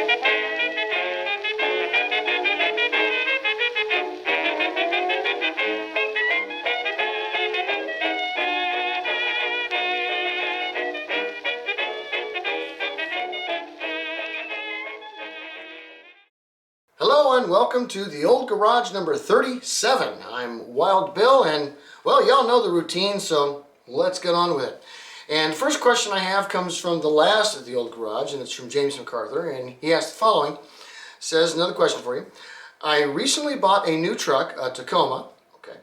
Hello and welcome to the Old Garage number 37. I'm Wild Bill and, well, y'all know the routine, so let's get on with it. And first question I have comes from the last of the Old Garage, and it's from James MacArthur, and he asked the following. Says, another question for you. I recently bought a new truck, a Tacoma, okay,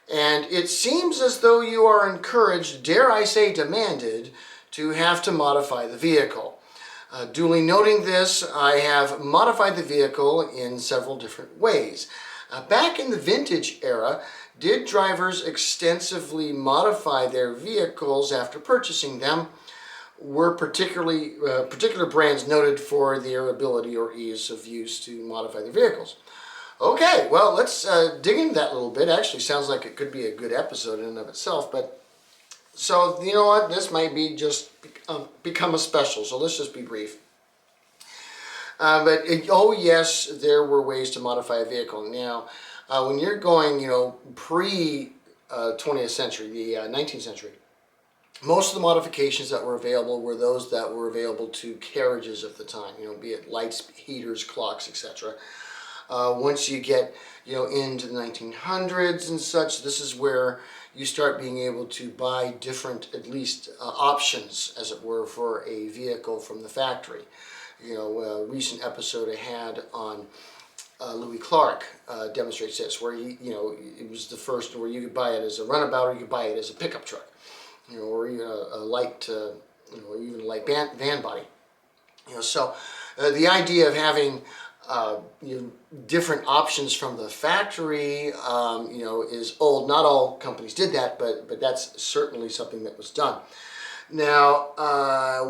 and it seems as though you are encouraged, dare I say demanded, to have to modify the vehicle. Duly noting this, I have modified the vehicle in several different ways. Back in the vintage era, did drivers extensively modify their vehicles after purchasing them? Were particular brands noted for their ability or ease of use to modify their vehicles? Okay, well, let's dig into that a little bit. Actually, sounds like it could be a good episode in and of itself, but so, you know what, this might be just become a special, so let's just be brief. Oh yes, there were ways to modify a vehicle. Now, when you're going, pre-20th century, the 19th century, most of the modifications that were available were those that were available to carriages of the time, be it lights, heaters, clocks, etc. Once you get, into the 1900s and such, this is where you start being able to buy different, at least, options, as it were, for a vehicle from the factory. A recent episode I had on Louis Clark demonstrates this, where it was the first where you could buy it as a runabout or you could buy it as a pickup truck, or even a light, even a light van body. So the idea of having different options from the factory, is old. Not all companies did that, but that's certainly something that was done. Now,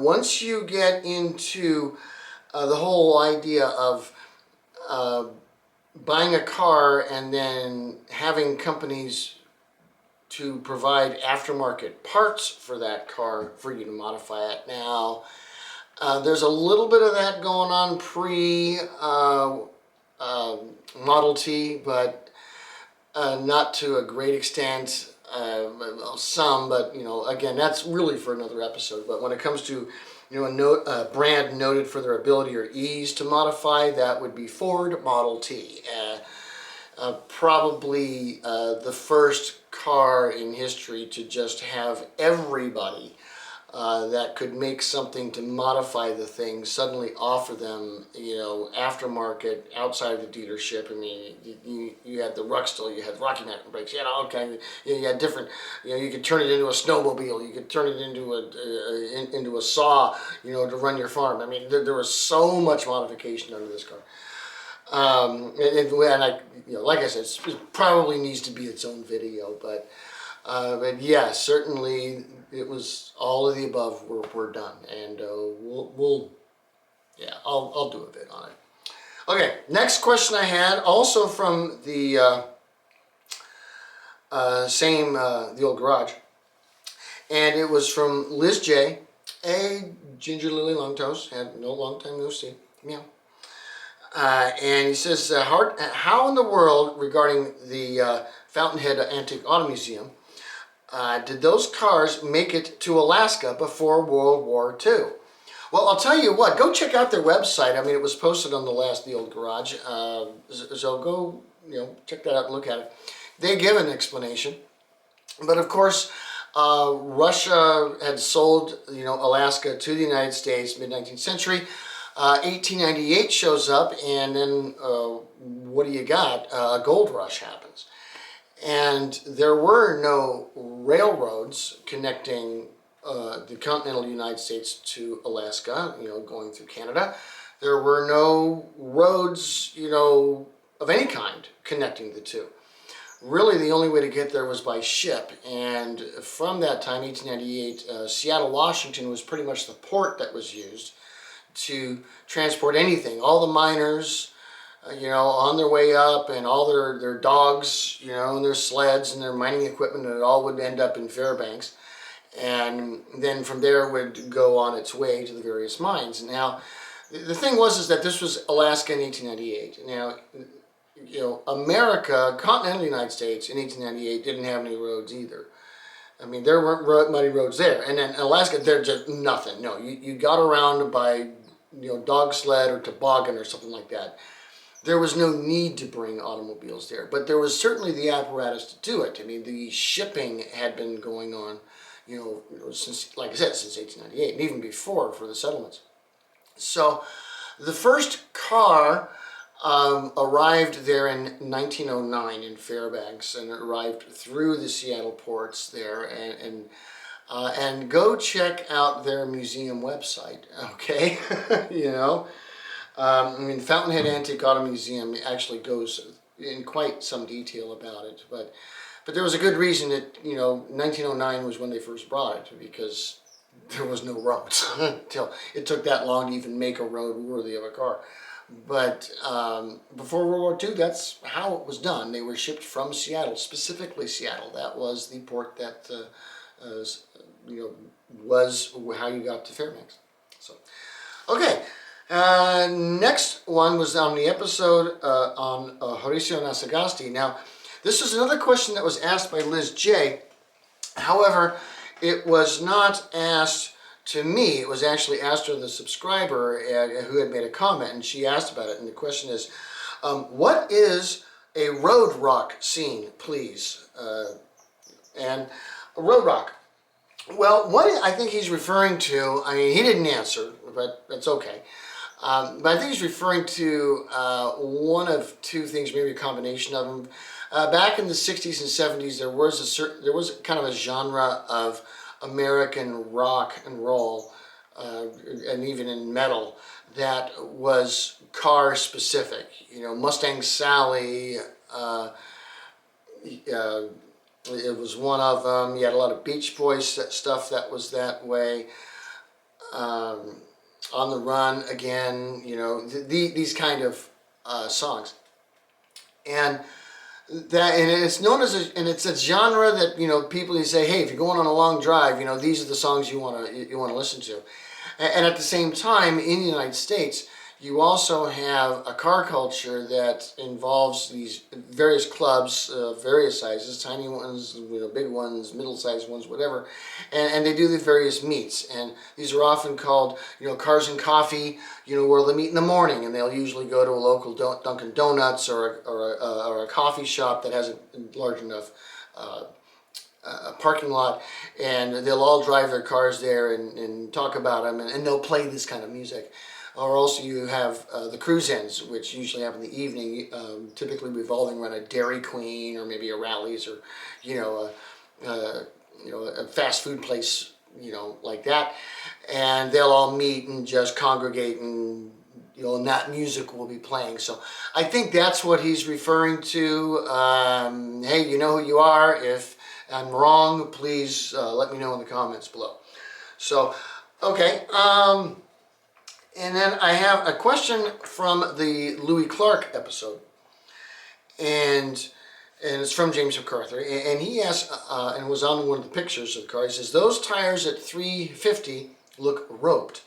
once you get into the whole idea of buying a car and then having companies to provide aftermarket parts for that car for you to modify it. Now, there's a little bit of that going on pre-Model T, but not to a great extent. Some, but again, that's really for another episode. But when it comes to a brand noted for their ability or ease to modify, that would be Ford Model T. Probably the first car in history to just have everybody that could make something to modify the thing suddenly offer them, aftermarket outside of the dealership. I mean, you had the Ruxtall, you had Rocky Mountain brakes, you had all kinds of, you had different, you could turn it into a snowmobile, you could turn it into a saw, to run your farm. I mean, there was so much modification under this car. And like I said, it probably needs to be its own video, but yeah, certainly it was all of the above were done, and I'll do a bit on it. Okay, next question I had, also from the the Old Garage, and it was from Liz J. A ginger lily long toes, had no long time no see, meow. And he says, how in the world, regarding the Fountainhead Antique Auto Museum, did those cars make it to Alaska before World War II? Well, I'll tell you what, go check out their website. I mean, it was posted on the Old Garage, so go, check that out and look at it. They give an explanation, but of course, Russia had sold, Alaska to the United States mid-19th century. 1898 shows up, and then what do you got? A gold rush happens. And there were no railroads connecting the continental United States to Alaska, going through Canada. There were no roads, of any kind connecting the two. Really, the only way to get there was by ship. And from that time, 1898, Seattle, Washington was pretty much the port that was used to transport anything. All the miners, on their way up, and all their dogs, and their sleds and their mining equipment, and it all would end up in Fairbanks. And then from there would go on its way to the various mines. Now, The thing was is that this was Alaska in 1898. Now, America, continental United States in 1898 didn't have any roads either. I mean, there weren't muddy roads there. And then in Alaska, there's just nothing. No, you got around by, dog sled or toboggan or something like that. There was no need to bring automobiles there, but there was certainly the apparatus to do it. I mean, the shipping had been going on, since, like I said, since 1898, and even before for the settlements. So the first car arrived there in 1909 in Fairbanks, and it arrived through the Seattle ports there, and go check out their museum website, okay? Fountainhead Antique Auto Museum actually goes in quite some detail about it, but there was a good reason that 1909 was when they first brought it, because there was no roads until it took that long to even make a road worthy of a car. But before World War II, that's how it was done. They were shipped from Seattle, specifically Seattle. That was the port that was how you got to Fairbanks. So, okay. Next one was on the episode on Horacio Nasagasti. Now, this is another question that was asked by Liz J. However, it was not asked to me. It was actually asked to the subscriber who had made a comment, and she asked about it. And the question is, what is a road rock scene, please? And a road rock. Well, what I think he's referring to, I mean, he didn't answer, but that's okay. But I think he's referring to one of two things, maybe a combination of them. Back in the 60s and 70s, there was kind of a genre of American rock and roll, and even in metal, that was car specific. Mustang Sally, it was one of them. You had a lot of Beach Boys stuff that was that way. On the Run, again, these kind of songs. And it's known as it's a genre that people, you say, hey, if you're going on a long drive, these are the songs you want to listen to. And at the same time, in the United States, you also have a car culture that involves these various clubs, various sizes, tiny ones, big ones, middle-sized ones, whatever, and they do the various meets. And these are often called, Cars and Coffee, where they meet in the morning, and they'll usually go to a local Dunkin' Donuts or a coffee shop that has a large enough parking lot, and they'll all drive their cars there and talk about them, and they'll play this kind of music. Or also you have the cruise-ins, which usually happen in the evening, typically revolving around a Dairy Queen or maybe a Rally's or, a fast food place, like that. And they'll all meet and just congregate, and and that music will be playing. So I think that's what he's referring to. Hey, you know who you are. If I'm wrong, please let me know in the comments below. So, okay. And then I have a question from the Louis Clark episode, and it's from James MacArthur, and he asked, and was on one of the pictures of the car, he says, those tires at 350 look roped.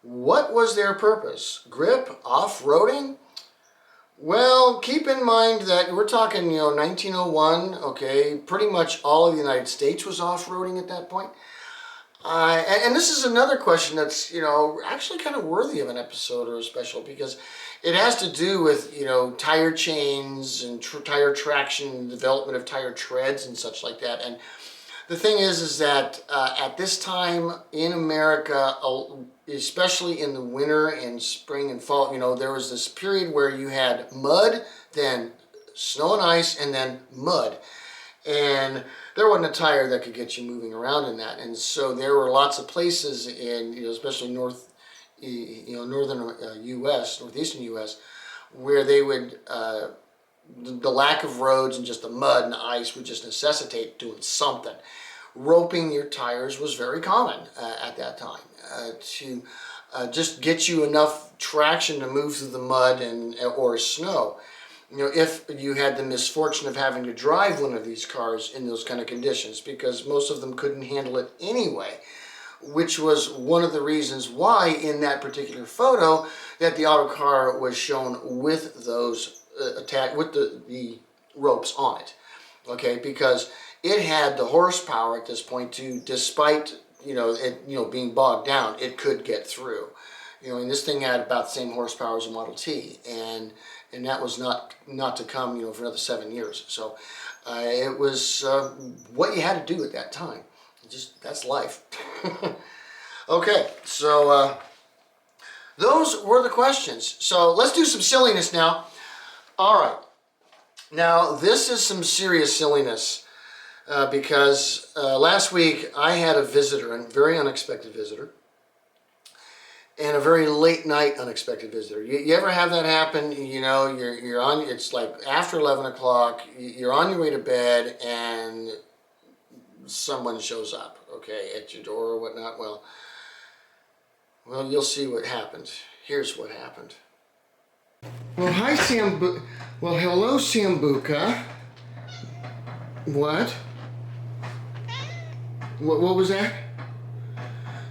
What was their purpose? Grip? Off-roading? Well, keep in mind that we're talking, 1901, okay, pretty much all of the United States was off-roading at that point. And this is another question that's, actually kind of worthy of an episode or a special, because it has to do with, tire chains and tire traction and development of tire treads and such like that. And the thing is that at this time in America, especially in the winter and spring and fall, there was this period where you had mud, then snow and ice, and then mud. And there wasn't a tire that could get you moving around in that. And so there were lots of places in, especially northern U.S., northeastern U.S., where they would, the lack of roads and just the mud and the ice would just necessitate doing something. Roping your tires was very common at that time to just get you enough traction to move through the mud or snow. If you had the misfortune of having to drive one of these cars in those kind of conditions, because most of them couldn't handle it anyway. which was one of the reasons why in that particular photo that the auto car was shown with those with the ropes on it. Okay, because it had the horsepower at this point to, despite it being bogged down, it could get through. And this thing had about the same horsepower as a Model T, and that was not to come for another 7 years. So it was what you had to do at that time. That's life. Okay, so those were the questions. So let's do some silliness now. All right. Now, this is some serious silliness because last week I had a visitor, a very unexpected visitor, and a very late night unexpected visitor. You ever have that happen? You're on. It's like after 11 o'clock. You're on your way to bed, and someone shows up. Okay, at your door or whatnot. Well, you'll see what happened. Here's what happened. Well, hi, Well, hello, Sambuca. What? What was that?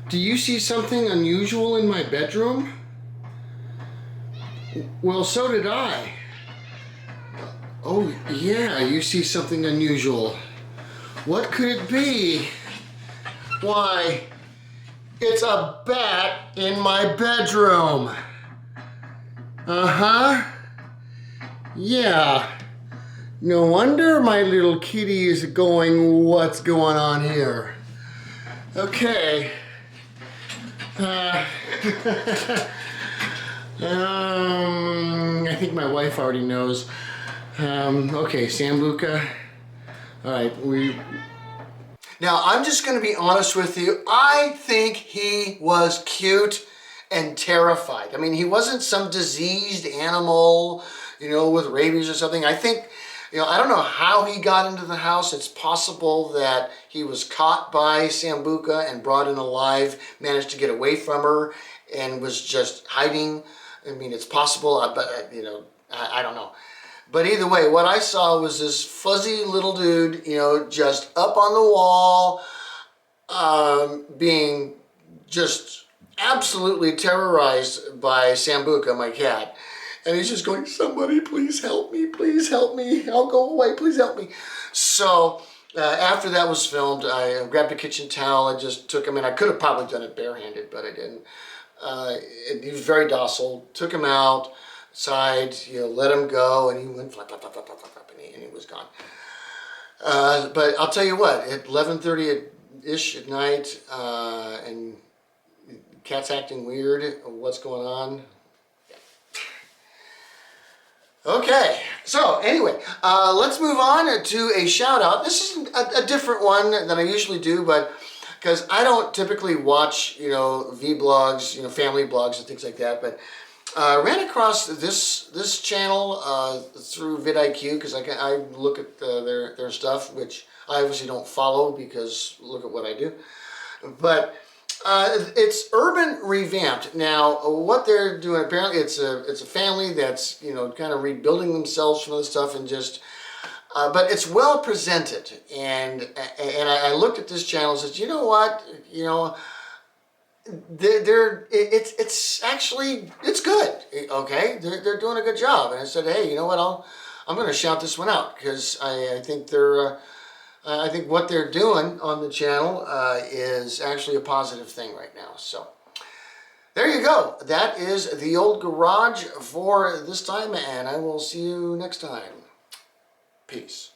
Do you see something unusual in my bedroom? Well, so did I. Oh, yeah, you see something unusual. What could it be? Why, it's a bat in my bedroom. Uh-huh. Yeah. No wonder my little kitty is going, what's going on here? Okay. I think my wife already knows. Okay, Sambuca. All right, Now, I'm just going to be honest with you. I think he was cute and terrified. I mean, he wasn't some diseased animal, with rabies or something. I think, I don't know how he got into the house. It's possible that he was caught by Sambuca and brought in alive, managed to get away from her, and was just hiding. I mean, it's possible, but, I don't know. But either way, what I saw was this fuzzy little dude, just up on the wall, being just absolutely terrorized by Sambuca, my cat. And he's just going, somebody please help me, I'll go away, please help me. So after that was filmed, I grabbed a kitchen towel, I just took him in. I could have probably done it barehanded, but I didn't. He was very docile, took him outside, let him go, and he went flap, flap, flap, flap, flap, flap, and he was gone. But I'll tell you what, at 11:30-ish at night, and cat's acting weird, what's going on? Okay, so anyway, let's move on to a shout out. This is a different one than I usually do, but because I don't typically watch, vlogs, family blogs and things like that, but ran across this channel through vidIQ because I look at their stuff, which I obviously don't follow because look at what I do, but it's Urban Revamped. Now, what they're doing, apparently it's a family that's, kind of rebuilding themselves from this stuff and just, but it's well presented. And I looked at this channel and said, you know what, it's actually, it's good. Okay. They're doing a good job. And I said, hey, you know what, I'm going to shout this one out because I think I think what they're doing on the channel is actually a positive thing right now. So there you go. That is the old garage for this time, and I will see you next time. Peace.